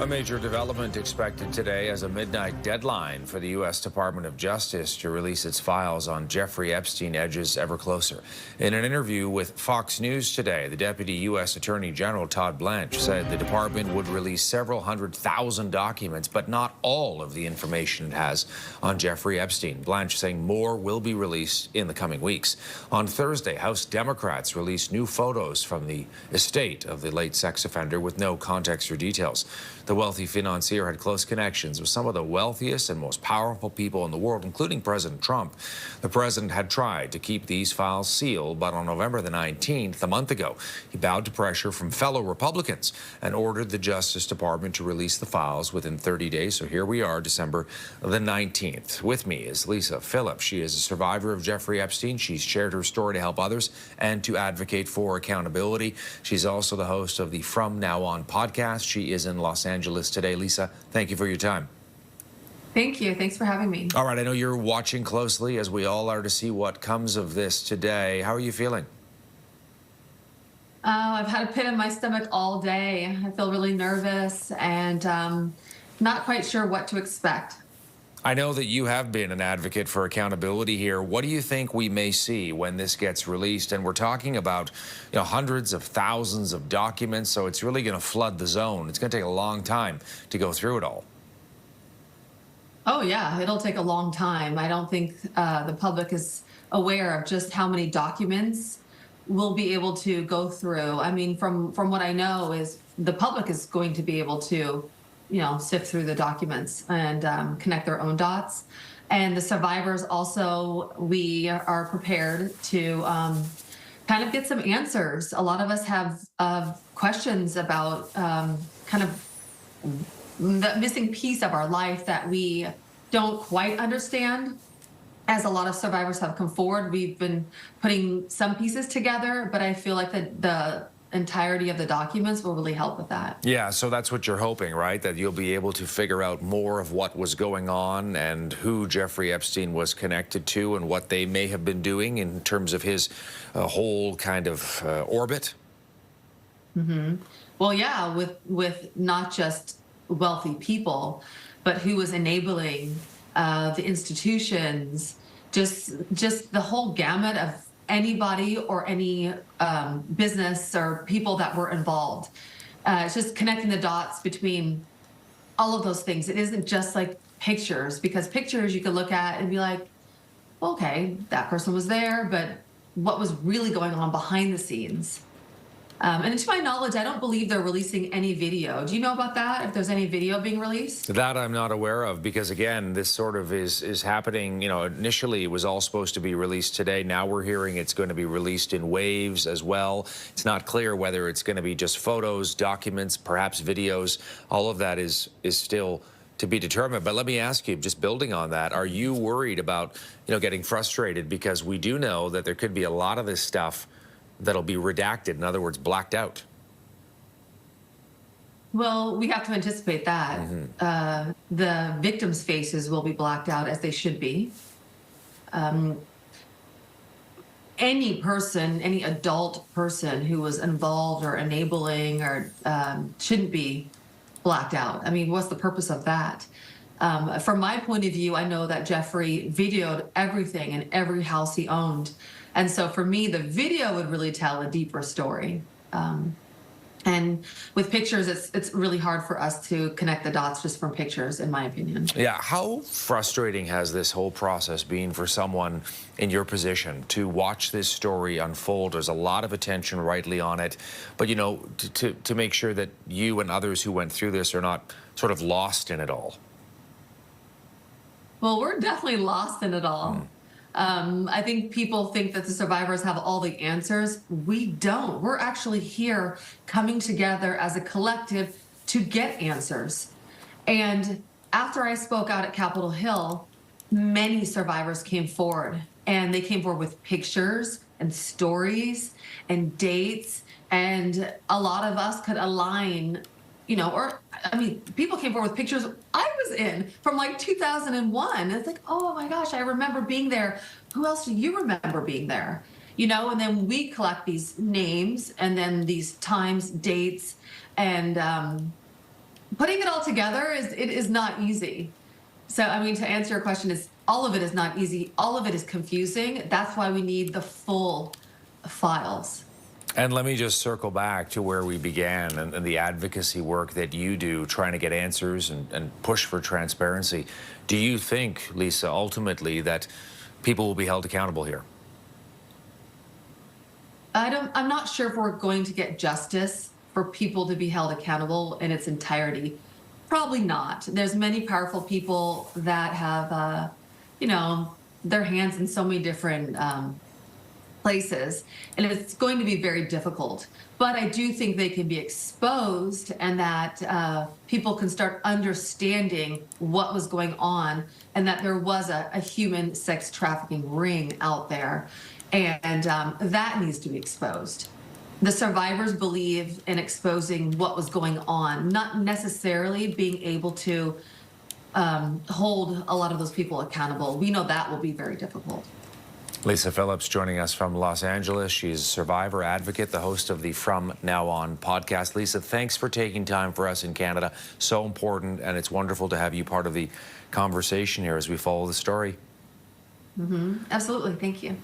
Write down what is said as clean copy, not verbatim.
A major development expected today as a midnight deadline for the U.S. Department of Justice to release its files on Jeffrey Epstein edges ever closer. In an interview with Fox News today, the Deputy U.S. Attorney General Todd Blanche said the department would release several 100,000 documents, but not all of the information it has on Jeffrey Epstein. Blanche saying more will be released in the coming weeks. On Thursday, House Democrats released new photos from the estate of the late sex offender with no context or details. The wealthy financier had close connections with some of the wealthiest and most powerful people in the world, including President Trump. The president had tried to keep these files sealed, but on November the 19th, a month ago, he bowed to pressure from fellow Republicans and ordered the Justice Department to release the files within 30 days. So here we are, December the 19th. With me is Lisa Phillips. She is a survivor of Jeffrey Epstein. She's shared her story to help others and to advocate for accountability. She's also the host of the From Now On podcast. She is in Los Angeles today. Lisa, thank you for your time. Thank you. Thanks for having me. All right. I know you're watching closely, as we all are, to see what comes of this today. How are you feeling? I've had a pit in my stomach all day. I feel really nervous and not quite sure what to expect. I know that you have been an advocate for accountability here. What do you think we may see when this gets released? And we're talking about, hundreds of thousands of documents, so it's really going to flood the zone. It's going to take a long time to go through it all. Oh, yeah, it'll take a long time. I don't think the public is aware of just how many documents we'll be able to go through. I mean, from what I know is the public is going to be able to sift through the documents and connect their own dots. And the survivors also, we are prepared to kind of get some answers. A lot of us have questions about kind of the missing piece of our life that we don't quite understand. As a lot of survivors have come forward, we've been putting some pieces together, but I feel like the entirety of the documents will really help with that. Yeah, so that's what you're hoping, right? That you'll be able to figure out more of what was going on and who Jeffrey Epstein was connected to and what they may have been doing in terms of his whole kind of orbit. Mm-hmm. Well, yeah, with not just wealthy people, but who was enabling the institutions, just the whole gamut of anybody or any business or people that were involved. It's just connecting the dots between all of those things. It isn't just like pictures, because pictures you could look at and be like, okay, that person was there, but what was really going on behind the scenes? And to my knowledge, I don't believe they're releasing any video. Do you know about that, if there's any video being released? That I'm not aware of, because, again, this sort of is happening. Initially it was all supposed to be released today. Now we're hearing it's going to be released in waves as well. It's not clear whether it's going to be just photos, documents, perhaps videos. All of that is still to be determined. But let me ask you, just building on that, are you worried about, getting frustrated? Because we do know that there could be a lot of this stuff that'll be redacted, in other words, blacked out. Well, we have to anticipate that. Mm-hmm. The victims' faces will be blacked out, as they should be. Any person, any adult person who was involved or enabling or shouldn't be blacked out. I mean, what's the purpose of that? From my point of view, I know that Jeffrey videoed everything in every house he owned. And so for me, the video would really tell a deeper story. And with pictures, it's really hard for us to connect the dots just from pictures, in my opinion. Yeah, how frustrating has this whole process been for someone in your position to watch this story unfold? There's a lot of attention rightly on it, but to make sure that you and others who went through this are not sort of lost in it all. Well, we're definitely lost in it all. I think people think that the survivors have all the answers. We don't. We're actually here coming together as a collective to get answers. And after I spoke out at Capitol Hill, many survivors came forward, and they came forward with pictures and stories and dates. And a lot of us could align, people came forward with pictures I was in from like 2001. It's like, oh my gosh, I remember being there. Who else do you remember being there? And then we collect these names and then these times, dates, and putting it all together is not easy. So, I mean, to answer your question, is all of it is not easy. All of it is confusing. That's why we need the full files. And let me just circle back to where we began and the advocacy work that you do, trying to get answers and push for transparency. Do you think, Lisa, ultimately that people will be held accountable here? I'm not sure if we're going to get justice for people to be held accountable in its entirety. Probably not. There's many powerful people that have, you know, their hands in so many different places, and it's going to be very difficult. But I do think they can be exposed, and that people can start understanding what was going on, and that there was a human sex trafficking ring out there, and that needs to be exposed. The survivors believe in exposing what was going on, not necessarily being able to hold a lot of those people accountable. We know that will be very difficult. Lisa Phillips joining us from Los Angeles. She's a survivor advocate, the host of the From Now On podcast. Lisa, thanks for taking time for us in Canada. So important, and it's wonderful to have you part of the conversation here as we follow the story. Absolutely. Thank you.